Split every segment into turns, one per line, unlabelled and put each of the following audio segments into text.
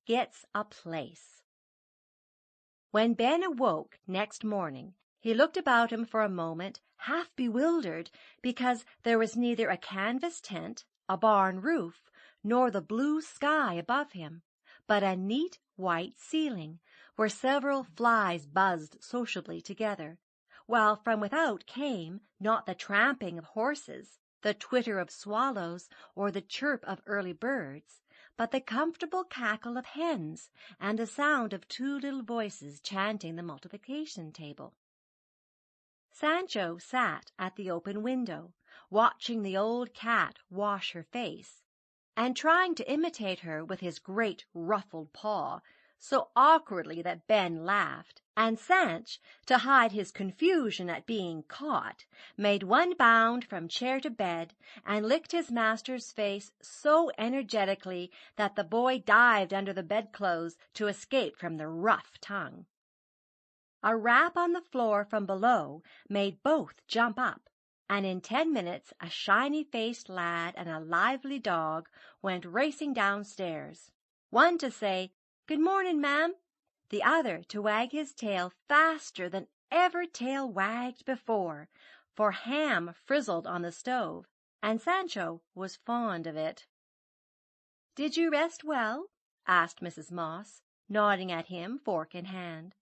gets a place. When Ben awoke next morning, he looked about him for a moment, half bewildered, because there was neither a canvas tent, a barn roof, nor the blue sky above him, but a neat white ceiling, where several flies buzzed sociably together, while from without came not the tramping of horses, the twitter of swallows, or the chirp of early birds, but the comfortable cackle of hens and the sound of two little voices chanting the multiplication table. Sancho sat at the open window, watching the old cat wash her face, and trying to imitate her with his great ruffled paw, so awkwardly that Ben laughed, and Sanch, to hide his confusion at being caught, made one bound from chair to bed, and licked his master's face so energetically that the boy dived under the bedclothes to escape from the rough tongue. A rap on the floor from below made both jump up, and in 10 minutes a shiny-faced lad and a lively dog went racing downstairs, one to say, "Good morning, ma'am," the other to wag his tail faster than ever tail wagged before, for ham frizzled on the stove, and Sancho was fond of it. "Did you rest well?" asked Mrs. Moss, nodding at him, fork in hand.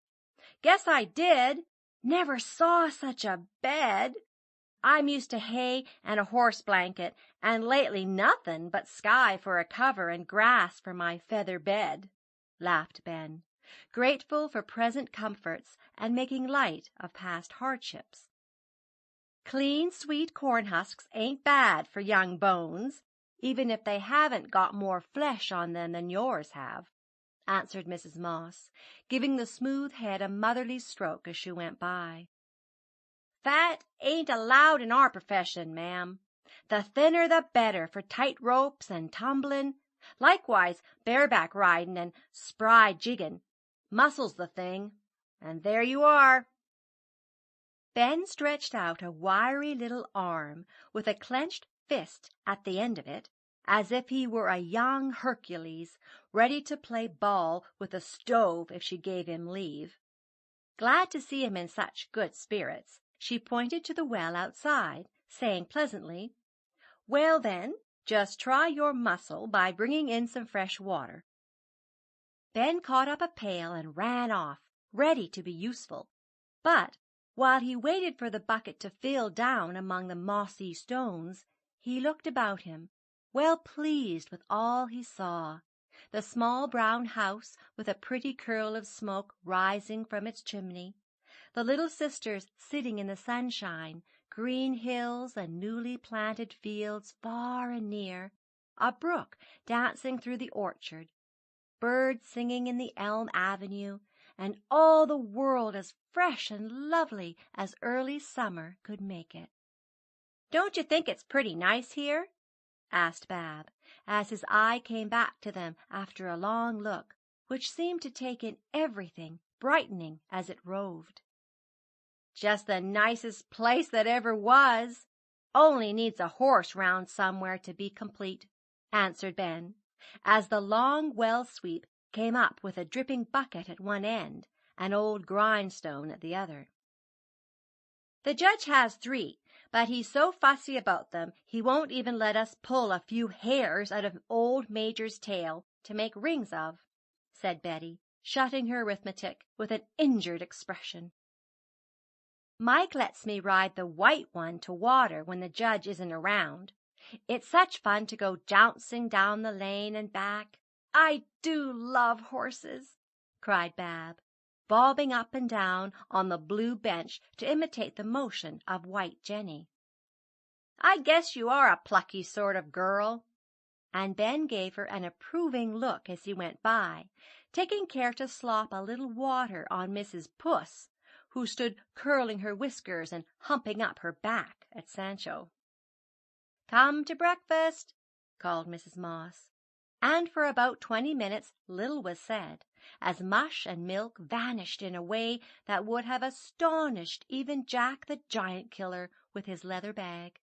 "Guess I did. Never saw such a bed. I'm used to hay and a horse blanket, and lately nothing but sky for a cover and grass for my feather bed," laughed Ben, grateful for present comforts and making light of past hardships. "Clean, sweet corn husks ain't bad for young bones, even if they haven't got more flesh on them than yours have," answered Mrs. Moss, giving the smooth head a motherly stroke as she went by. "Fat ain't allowed in our profession, ma'am. The thinner the better for tight ropes and tumbling, likewise bareback riding and spry jigging. Muscle's the thing, and there you are." Ben stretched out a wiry little arm with a clenched fist at the end of it, as if he were a young Hercules, ready to play ball with a stove if she gave him leave. Glad to see him in such good spirits, she pointed to the well outside, saying pleasantly, "Well, then, just try your muscle by bringing in some fresh water." Ben caught up a pail and ran off, ready to be useful, but while he waited for the bucket to fill down among the mossy stones, he looked about him, well pleased with all he saw, the small brown house with a pretty curl of smoke rising from its chimney, the little sisters sitting in the sunshine, green hills and newly planted fields far and near, a brook dancing through the orchard, birds singing in the elm avenue, and all the world as fresh and lovely as early summer could make it. "Don't you think it's pretty nice here?" asked Bab, as his eye came back to them after a long look, which seemed to take in everything, brightening as it roved. "Just the nicest place that ever was. Only needs a horse round somewhere to be complete," answered Ben, as the long well sweep came up with a dripping bucket at one end, an old grindstone at the other. "The judge has 3, but he's so fussy about them he won't even let us pull a few hairs out of old Major's tail to make rings of," said Betty, shutting her arithmetic with an injured expression. "Mike lets me ride the white one to water when the judge isn't around. It's such fun to go jouncing down the lane and back. I do love horses," cried Bab, bobbing up and down on the blue bench to imitate the motion of White Jenny. "I guess you are a plucky sort of girl," and Ben gave her an approving look as he went by, taking care to slop a little water on Mrs. Puss, who stood curling her whiskers and humping up her back at Sancho. "Come to breakfast," called Mrs. Moss, and for about 20 minutes little was said, as mush and milk vanished in a way that would have astonished even Jack the Giant Killer with his leather bag.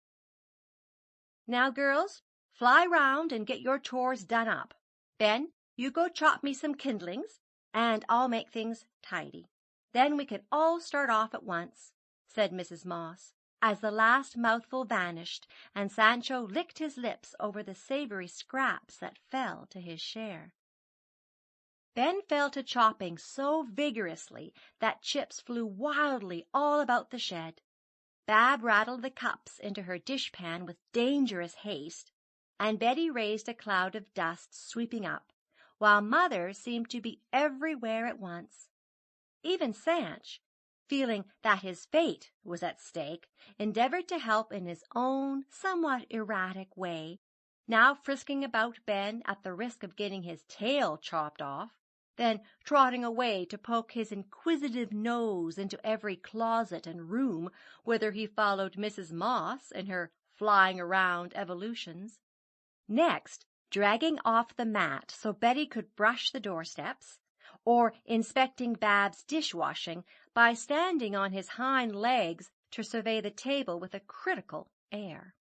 "Now, girls, fly round and get your chores done up. Ben, You go chop me some kindlings, and I'll make things tidy. Then we can all start off at once," said Mrs. Moss, as the last mouthful vanished and Sancho licked his lips over the savory scraps that fell to his share. Ben fell to chopping so vigorously that chips flew wildly all about the shed. Bab rattled the cups into her dishpan with dangerous haste, and Betty raised a cloud of dust sweeping up, while Mother seemed to be everywhere at once. Even Sanch, feeling that his fate was at stake, endeavored to help in his own somewhat erratic way, now frisking about Ben at the risk of getting his tail chopped off, then trotting away to poke his inquisitive nose into every closet and room whither he followed Mrs. Moss in her flying-around evolutions. Next, dragging off the mat so Betty could brush the doorsteps, or inspecting Bab's dishwashing by standing on his hind legs to survey the table with a critical air.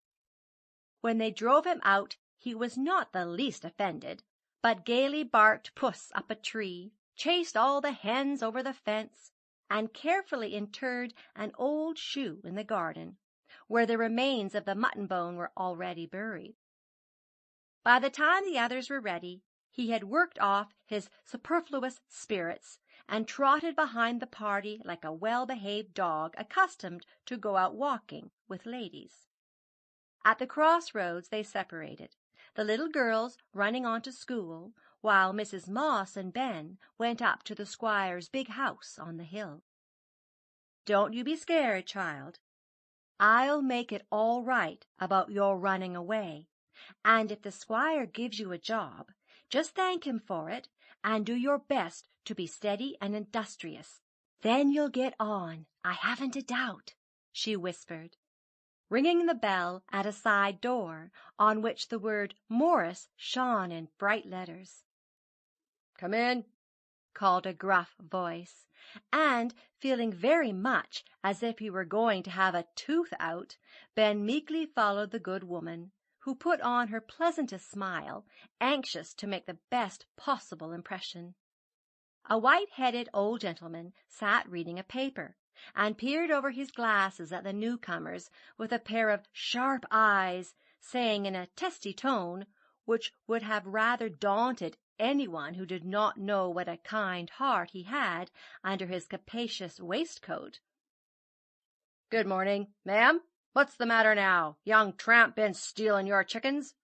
When they drove him out, he was not the least offended, but gaily barked puss up a tree, chased all the hens over the fence, and carefully interred an old shoe in the garden, where the remains of the mutton bone were already buried. By the time the others were ready, he had worked off his superfluous spirits and trotted behind the party like a well-behaved dog accustomed to go out walking with ladies. At the crossroads they separated, the little girls running on to school, while Mrs. Moss and Ben went up to the squire's big house on the hill. "Don't you be scared, child. I'll make it all right about your running away, and if the squire gives you a job, just thank him for it, and do your best to be steady and industrious. Then you'll get on, I haven't a doubt," she whispered, ringing the bell at a side door on which the word Morris shone in bright letters. "Come in," called a gruff voice, and, feeling very much as if he were going to have a tooth out, Ben meekly followed the good woman, who put on her pleasantest smile, anxious to make the best possible impression. A white-headed old gentleman sat reading a paper, and peered over his glasses at the newcomers with a pair of sharp eyes, saying in a testy tone, which would have rather daunted anyone who did not know what a kind heart he had under his capacious waistcoat, "Good morning, ma'am. What's the matter now? Young tramp been stealing your chickens?"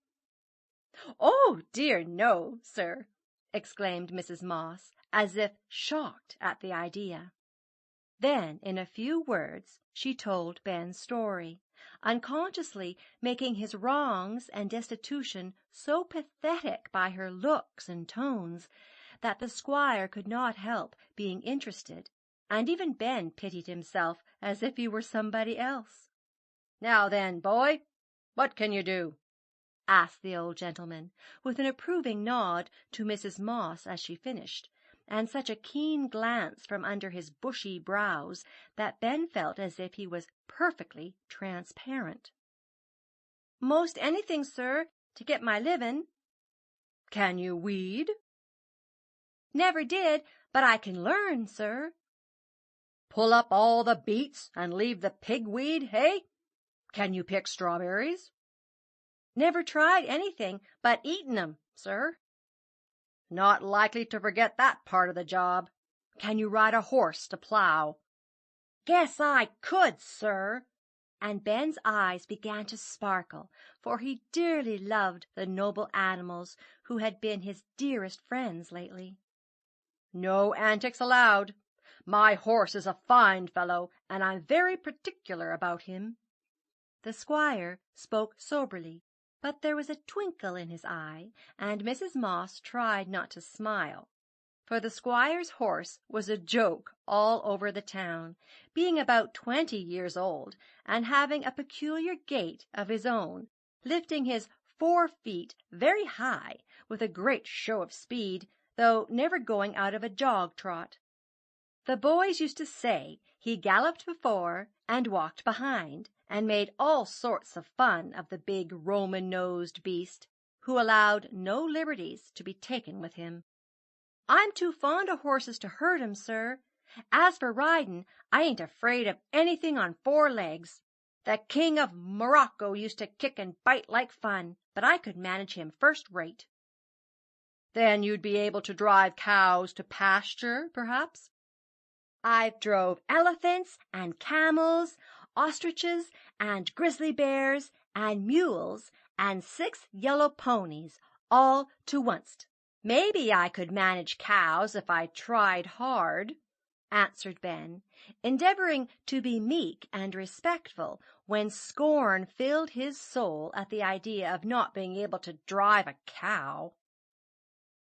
"Oh, dear, no, sir," exclaimed Mrs. Moss, as if shocked at the idea. Then, in a few words, she told Ben's story, unconsciously making his wrongs and destitution so pathetic by her looks and tones that the squire could not help being interested, and even Ben pitied himself as if he were somebody else. "Now then, boy, what can you do?" asked the old gentleman, with an approving nod to Mrs. Moss as she finished, and such a keen glance from under his bushy brows that Ben felt as if he was perfectly transparent. "Most anything, sir, to get my livin'." "Can you weed?" "Never did, but I can learn, sir." "Pull up all the beets and leave the pigweed, hey? Can you pick strawberries?" "Never tried anything but eatin' 'em, sir." "Not likely to forget that part of the job. Can you ride a horse to plow?" "Guess I could, sir," and Ben's eyes began to sparkle, for he dearly loved the noble animals who had been his dearest friends lately. "No antics allowed. My horse is a fine fellow, and I'm very particular about him." The squire spoke soberly, but there was a twinkle in his eye, and Mrs. Moss tried not to smile, for the squire's horse was a joke all over the town, being about 20 years old, and having a peculiar gait of his own, lifting his 4 feet very high with a great show of speed, though never going out of a jog trot. The boys used to say he galloped before and walked behind, and made all sorts of fun of the big Roman-nosed beast, who allowed no liberties to be taken with him. "I'm too fond of horses to hurt 'em, sir. As for ridin', I ain't afraid of anything on 4 legs. The King of Morocco used to kick and bite like fun, but I could manage him first rate." "Then you'd be able to drive cows to pasture, perhaps?" "I've drove elephants and camels, ostriches and grizzly bears and mules and 6 yellow ponies, all to onct. Maybe I could manage cows if I tried hard," answered Ben, endeavoring to be meek and respectful when scorn filled his soul at the idea of not being able to drive a cow.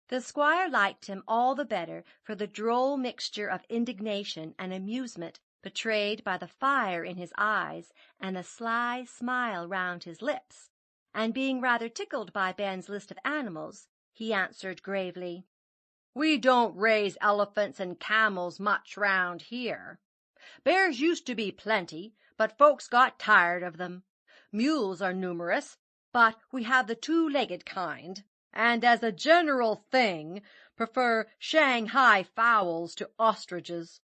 The squire liked him all the better for the droll mixture of indignation and amusement betrayed by the fire in his eyes and the sly smile round his lips, and being rather tickled by Ben's list of animals, he answered gravely, "We don't raise elephants and camels much round here. Bears used to be plenty, but folks got tired of them. Mules are numerous, but we have the 2-legged kind, and as a general thing prefer Shanghai fowls to ostriches."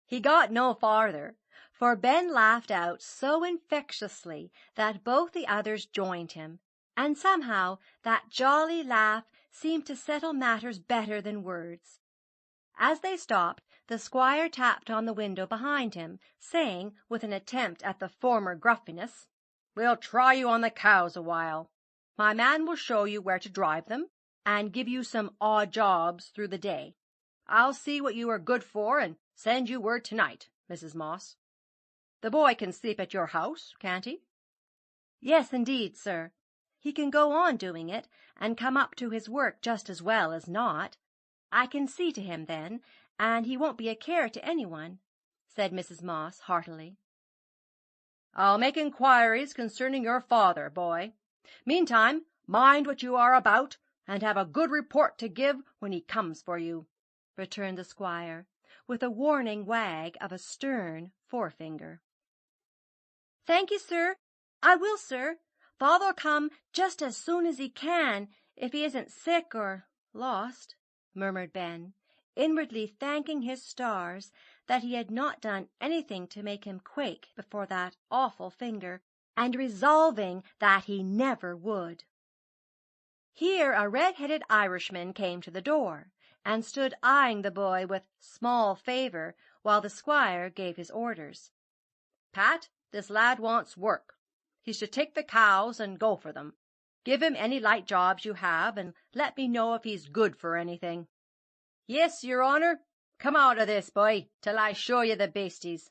He got no farther, for Ben laughed out so infectiously that both the others joined him, and somehow that jolly laugh seemed to settle matters better than words. As they stopped, the squire tapped on the window behind him, saying, with an attempt at the former gruffiness, "We'll try you on the cows a while. My man will show you where to drive them, and give you some odd jobs through the day. I'll see what you are good for, and send you word tonight, Mrs. Moss. The boy can sleep at your house, can't he?" "Yes, indeed, sir. He can go on doing it, and come up to his work just as well as not. I can see to him then, and he won't be a care to anyone," said Mrs. Moss heartily. "I'll make inquiries concerning your father, boy. Meantime, mind what you are about, and have a good report to give when he comes for you," returned the squire, with a warning wag of a stern forefinger. "Thank you, sir. I will, sir. Father'll come just as soon as he can, if he isn't sick or lost," murmured Ben, inwardly thanking his stars that he had not done anything to make him quake before that awful finger, and resolving that he never would. Here a red-headed Irishman came to the door, and stood eyeing the boy with small favor while the squire gave his orders. "Pat, this lad wants work. He's to take the cows and go for them. Give him any light jobs you have, and let me know if he's good for anything." "Yes, your honour. Come out of this, boy, till I show you the basties,"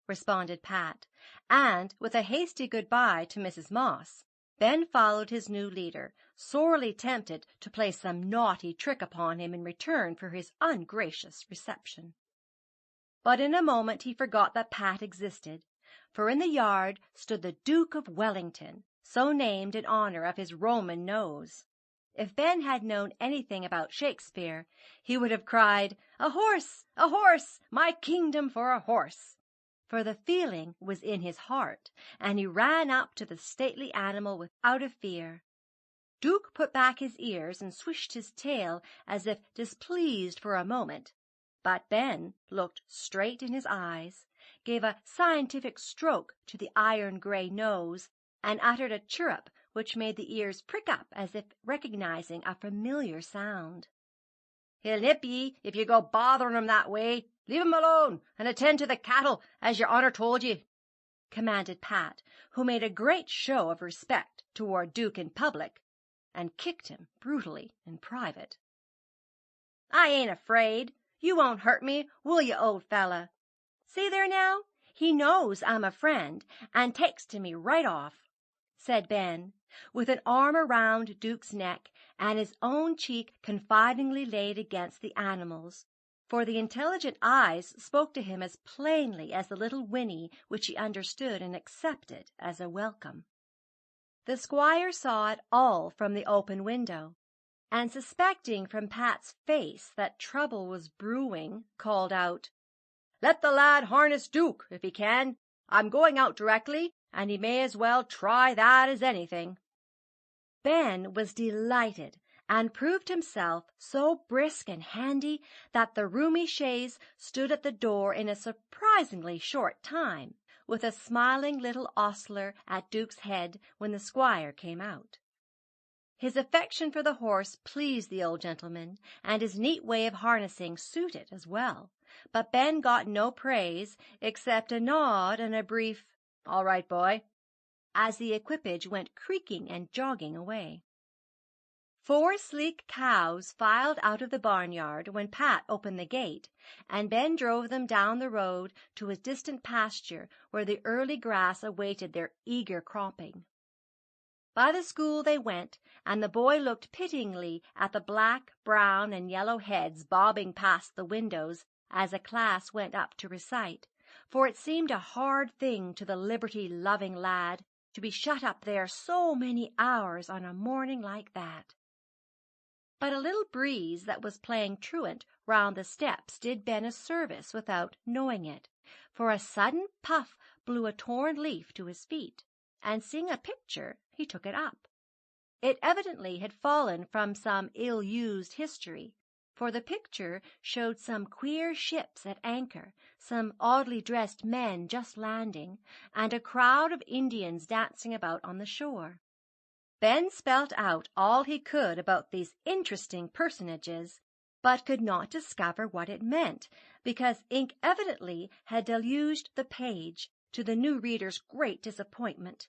responded Pat, and, with a hasty good-bye to Mrs. Moss, Ben followed his new leader, sorely tempted to play some naughty trick upon him in return for his ungracious reception. But in a moment he forgot that Pat existed, for in the yard stood the Duke of Wellington, so named in honor of his Roman nose. If Ben had known anything about Shakespeare, he would have cried, "A horse! A horse! My kingdom for a horse!" For the feeling was in his heart, and he ran up to the stately animal without a fear. Duke put back his ears and swished his tail as if displeased for a moment, but Ben looked straight in his eyes, gave a scientific stroke to the iron-gray nose, and uttered a chirrup which made the ears prick up as if recognizing a familiar sound. "He'll nip ye if you go bothering him that way. Leave him alone, and attend to the cattle, as your honour told ye," commanded Pat, who made a great show of respect toward Duke in public, and kicked him brutally in private. "I ain't afraid. You won't hurt me, will you, old fella? See there now, he knows I'm a friend, and takes to me right off," said Ben, with an arm around Duke's neck, and his own cheek confidingly laid against the animal's, for the intelligent eyes spoke to him as plainly as the little whinny which he understood and accepted as a welcome. The squire saw it all from the open window, and suspecting from Pat's face that trouble was brewing, called out, "Let the lad harness Duke, if he can. I'm going out directly, and he may as well try that as anything." Ben was delighted, and proved himself so brisk and handy that the roomy chaise stood at the door in a surprisingly short time, with a smiling little ostler at Duke's head when the squire came out. His affection for the horse pleased the old gentleman, and his neat way of harnessing suited as well, but Ben got no praise except a nod and a brief "All right, boy," as the equipage went creaking and jogging away. 4 sleek cows filed out of the barnyard when Pat opened the gate, and Ben drove them down the road to a distant pasture where the early grass awaited their eager cropping. By the school they went, and the boy looked pityingly at the black, brown, and yellow heads bobbing past the windows as a class went up to recite, for it seemed a hard thing to the liberty-loving lad to be shut up there so many hours on a morning like that. But a little breeze that was playing truant round the steps did Ben a service without knowing it, for a sudden puff blew a torn leaf to his feet, and seeing a picture, he took it up. It evidently had fallen from some ill-used history, for the picture showed some queer ships at anchor, some oddly dressed men just landing, and a crowd of Indians dancing about on the shore. Ben spelt out all he could about these interesting personages, but could not discover what it meant, because ink evidently had deluged the page, to the new reader's great disappointment.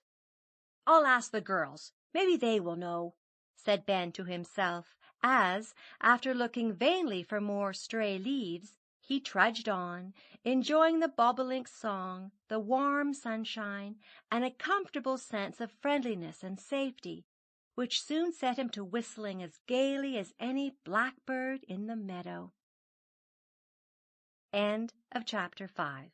"I'll ask the girls. Maybe they will know," said Ben to himself, as, after looking vainly for more stray leaves, he trudged on, enjoying the bobolink's song, the warm sunshine, and a comfortable sense of friendliness and safety, which soon set him to whistling as gaily as any blackbird in the meadow. End of chapter 5.